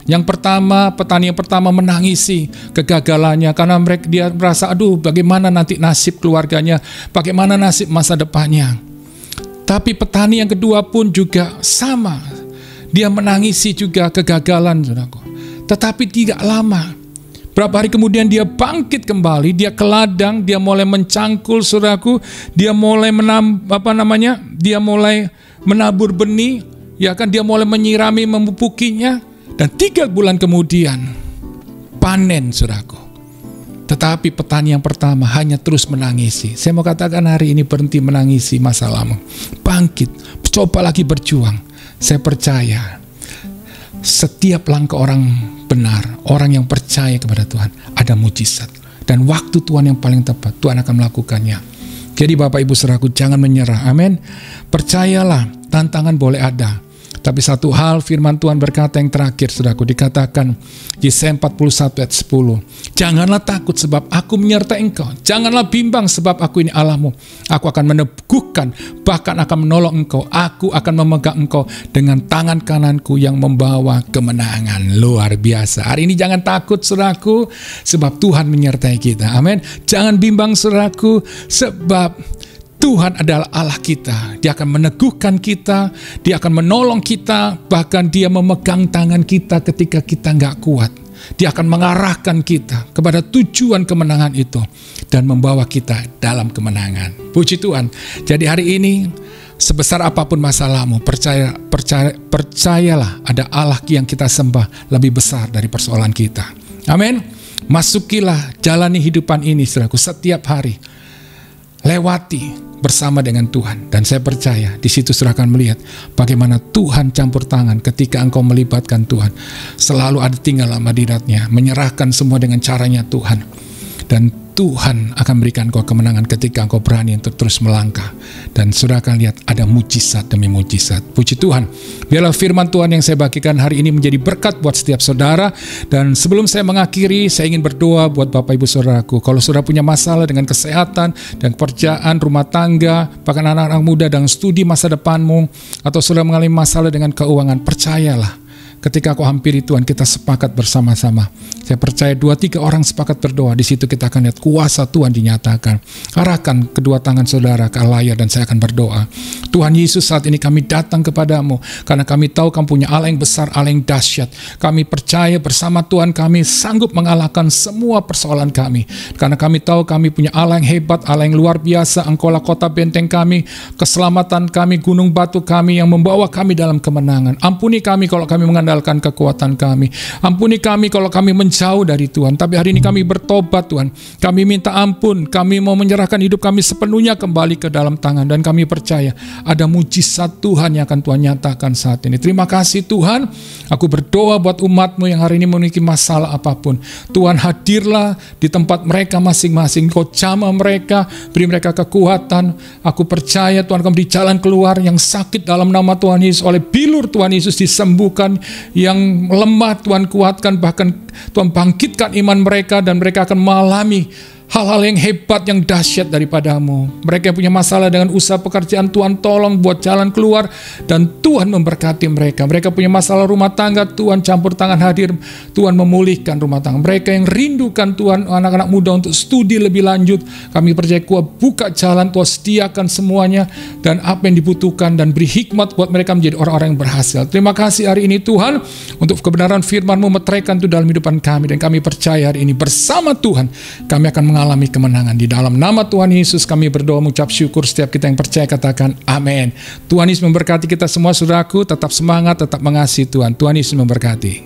Yang pertama, petani yang pertama menangisi kegagalannya karena dia merasa, aduh, bagaimana nanti nasib keluarganya, bagaimana nasib masa depannya. Tapi petani yang kedua pun juga sama. Dia menangisi juga kegagalan, saudaraku. Tetapi tidak lama, berapa hari kemudian dia bangkit kembali, dia ke ladang, dia mulai mencangkul, saudaraku, dia mulai dia mulai menabur benih, ya kan, dia mulai menyirami, memupukinya, dan 3 bulan kemudian panen, saudaraku. Tetapi petani yang pertama hanya terus menangisi. Saya mau katakan hari ini, berhenti menangisi masalahmu, bangkit, coba lagi berjuang. Saya percaya setiap langkah orang benar, orang yang percaya kepada Tuhan, ada mujizat. Dan waktu Tuhan yang paling tepat, Tuhan akan melakukannya. Jadi Bapak Ibu saudaraku, jangan menyerah. Amin. Percayalah, tantangan boleh ada. Tapi satu hal firman Tuhan berkata yang terakhir, saudaraku, dikatakan Yesaya 41 ayat 10. Janganlah takut sebab aku menyertai engkau. Janganlah bimbang sebab aku ini Allahmu. Aku akan meneguhkan, bahkan akan menolong engkau. Aku akan memegang engkau dengan tangan kananku yang membawa kemenangan. Luar biasa. Hari ini jangan takut, saudaraku, sebab Tuhan menyertai kita. Amin. Jangan bimbang, saudaraku, sebab Tuhan adalah Allah kita. Dia akan meneguhkan kita, Dia akan menolong kita, bahkan Dia memegang tangan kita ketika kita nggak kuat. Dia akan mengarahkan kita kepada tujuan kemenangan itu dan membawa kita dalam kemenangan. Puji Tuhan. Jadi hari ini, sebesar apapun masalahmu, percayalah ada Allah yang kita sembah lebih besar dari persoalan kita. Amin. Masukilah, jalani hidupan ini, saudaraku, setiap hari. Lewati bersama dengan Tuhan. Dan saya percaya di situ saudara akan melihat bagaimana Tuhan campur tangan ketika engkau melibatkan Tuhan. Selalu ada tinggal dalam hadirat-Nya, menyerahkan semua dengan caranya Tuhan. Dan Tuhan akan berikan engkau kemenangan ketika engkau berani untuk terus melangkah. Dan saudara akan lihat ada mujizat demi mujizat. Puji Tuhan. Biarlah firman Tuhan yang saya bagikan hari ini menjadi berkat buat setiap saudara. Dan sebelum saya mengakhiri, saya ingin berdoa buat Bapak Ibu saudaraku. Kalau saudara punya masalah dengan kesehatan dan pekerjaan, rumah tangga, bahkan anak-anak muda dengan studi masa depanmu, atau saudara mengalami masalah dengan keuangan, percayalah. ketika Kau hampiri Tuhan, kita sepakat bersama-sama. Saya percaya 2-3 orang sepakat berdoa, di situ kita akan lihat kuasa Tuhan dinyatakan. Arahkan kedua tangan saudara ke layar dan saya akan berdoa. Tuhan Yesus, saat ini kami datang kepadamu karena kami tahu Kamu punya Allah yang besar, Allah yang dahsyat. Kami percaya bersama Tuhan kami sanggup mengalahkan semua persoalan kami. Karena kami tahu kami punya Allah yang hebat, Allah yang luar biasa. Engkaulah kota benteng kami, keselamatan kami, gunung batu kami yang membawa kami dalam kemenangan. Ampuni kami kalau kami mengandalkan kekuatan kami. Ampuni kami kalau kami menjauh dari Tuhan. Tapi hari ini kami bertobat Tuhan. Kami minta ampun. Kami mau menyerahkan hidup kami sepenuhnya kembali ke dalam tangan. Dan kami percaya ada mujizat Tuhan yang akan Tuhan nyatakan saat ini. Terima kasih Tuhan. Aku berdoa buat umat-Mu yang hari ini memiliki masalah apapun. Tuhan, hadirlah di tempat mereka masing-masing. Kau jamah mereka, beri mereka kekuatan. Aku percaya Tuhan, Kau beri jalan keluar. Yang sakit dalam nama Tuhan Yesus, oleh bilur Tuhan Yesus disembuhkan. Yang lemah Tuhan kuatkan, bahkan Tuhan bangkitkan iman mereka dan mereka akan mengalami hal-hal yang hebat, yang dahsyat daripada-Mu. Mereka yang punya masalah dengan usaha pekerjaan, Tuhan tolong buat jalan keluar dan Tuhan memberkati mereka. Mereka punya masalah rumah tangga, Tuhan campur tangan hadir, Tuhan memulihkan rumah tangga. Mereka yang rindukan Tuhan anak-anak muda untuk studi lebih lanjut, kami percaya Kau buka jalan, Tuhan sediakan semuanya dan apa yang dibutuhkan dan beri hikmat buat mereka menjadi orang-orang yang berhasil. Terima kasih hari ini Tuhan untuk kebenaran firman-Mu meteraikan itu dalam hidupan kami, dan kami percaya hari ini bersama Tuhan kami akan mengalami kemenangan. Di dalam nama Tuhan Yesus kami berdoa mengucap syukur. Setiap kita yang percaya katakan amin. Tuhan Yesus memberkati kita semua saudaraku. Tetap semangat, tetap mengasihi Tuhan. Tuhan Yesus memberkati.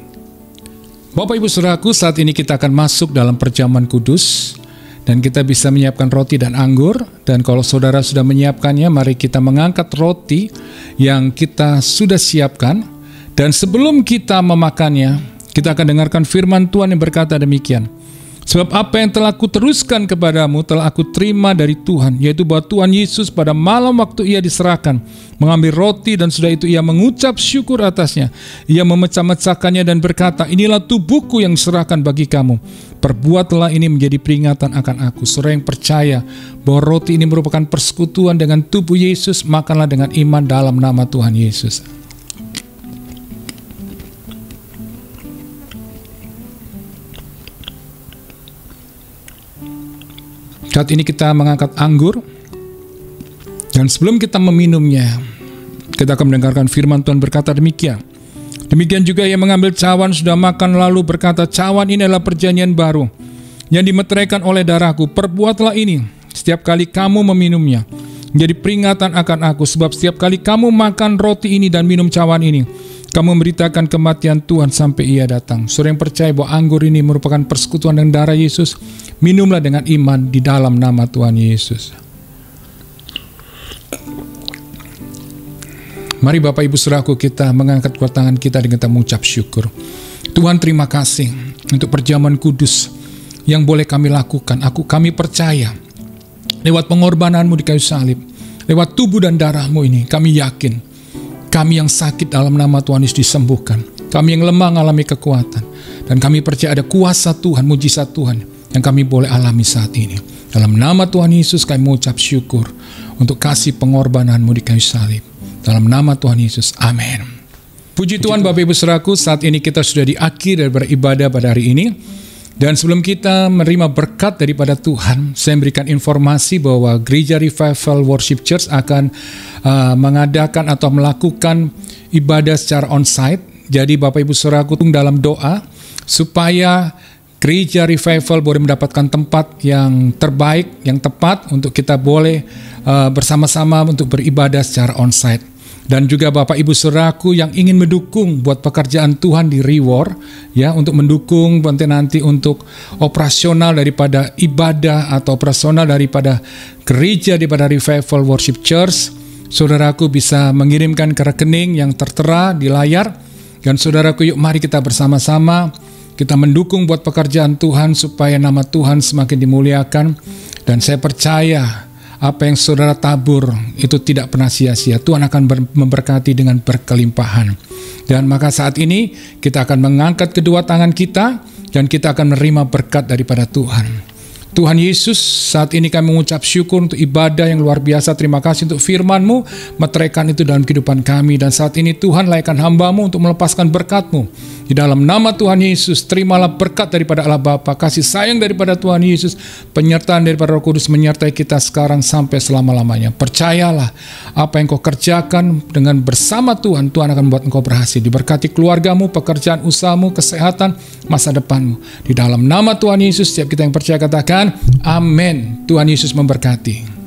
Bapak Ibu saudaraku, saat ini kita akan masuk dalam perjamuan kudus dan kita bisa menyiapkan roti dan anggur. Dan kalau saudara sudah menyiapkannya, mari kita mengangkat roti yang kita sudah siapkan. Dan sebelum kita memakannya, kita akan dengarkan firman Tuhan yang berkata demikian. Sebab apa yang telah kuteruskan kepadamu telah aku terima dari Tuhan, yaitu bahwa Tuhan Yesus pada malam waktu Ia diserahkan mengambil roti dan sudah itu Ia mengucap syukur atasnya. Ia memecah-mecahkannya dan berkata, inilah tubuhku yang diserahkan bagi kamu. Perbuatlah ini menjadi peringatan akan aku. Saudara yang percaya bahwa roti ini merupakan persekutuan dengan tubuh Yesus, makanlah dengan iman dalam nama Tuhan Yesus. Saat ini kita mengangkat anggur, dan sebelum kita meminumnya, kita akan mendengarkan firman Tuhan berkata demikian. Demikian juga Ia mengambil cawan sudah makan lalu berkata, cawan ini adalah perjanjian baru yang dimeteraikan oleh darahku. Perbuatlah ini setiap kali kamu meminumnya menjadi peringatan akan aku. Sebab setiap kali kamu makan roti ini dan minum cawan ini, kamu memberitakan kematian Tuhan sampai Ia datang. Saudara yang percaya bahwa anggur ini merupakan persekutuan dengan darah Yesus, minumlah dengan iman di dalam nama Tuhan Yesus. Mari Bapak Ibu saudaraku, kita mengangkat kedua tangan kita dengan kita mengucap syukur. Tuhan, terima kasih untuk perjamuan kudus yang boleh kami lakukan. Kami percaya lewat pengorbanan-Mu di kayu salib, lewat tubuh dan darah-Mu ini, kami yakin kami yang sakit dalam nama Tuhan Yesus disembuhkan. Kami yang lemah mengalami kekuatan. Dan kami percaya ada kuasa Tuhan, mujizat Tuhan yang kami boleh alami saat ini. Dalam nama Tuhan Yesus kami mengucap syukur untuk kasih pengorbanan-Mu di kayu salib. Dalam nama Tuhan Yesus, amin. Puji Tuhan Bapak Ibu saudaraku, saat ini kita sudah di akhir dari beribadah pada hari ini. Dan sebelum kita menerima berkat daripada Tuhan, saya memberikan informasi bahwa Gereja Revival Worship Church akan mengadakan atau melakukan ibadah secara on-site. Jadi Bapak Ibu saudaraku dalam doa supaya Gereja Revival boleh mendapatkan tempat yang terbaik, yang tepat untuk kita boleh bersama-sama untuk beribadah secara on-site. Dan juga Bapak Ibu saudaraku yang ingin mendukung buat pekerjaan Tuhan di Reward, ya, untuk mendukung nanti untuk operasional daripada ibadah atau operasional daripada gereja daripada Revival Worship Church, saudaraku bisa mengirimkan ke rekening yang tertera di layar. Dan saudaraku, yuk mari kita bersama-sama kita mendukung buat pekerjaan Tuhan supaya nama Tuhan semakin dimuliakan. Dan saya percaya apa yang saudara tabur itu tidak pernah sia-sia. Tuhan akan memberkati dengan berkelimpahan. Dan maka saat ini kita akan mengangkat kedua tangan kita dan kita akan menerima berkat daripada Tuhan. Tuhan Yesus, saat ini kami mengucap syukur untuk ibadah yang luar biasa. Terima kasih untuk firman-Mu, meteraikan itu dalam kehidupan kami. Dan saat ini Tuhan, layakkan hamba-Mu untuk melepaskan berkat-Mu. Di dalam nama Tuhan Yesus, terimalah berkat daripada Allah Bapa, kasih sayang daripada Tuhan Yesus, penyertaan daripada Roh Kudus menyertai kita sekarang sampai selama-lamanya. Percayalah, apa yang kau kerjakan dengan bersama Tuhan, Tuhan akan membuat engkau berhasil. Diberkati keluargamu, pekerjaan usahamu, kesehatan, masa depanmu. Di dalam nama Tuhan Yesus, setiap kita yang percaya katakan, amin. Tuhan Yesus memberkati.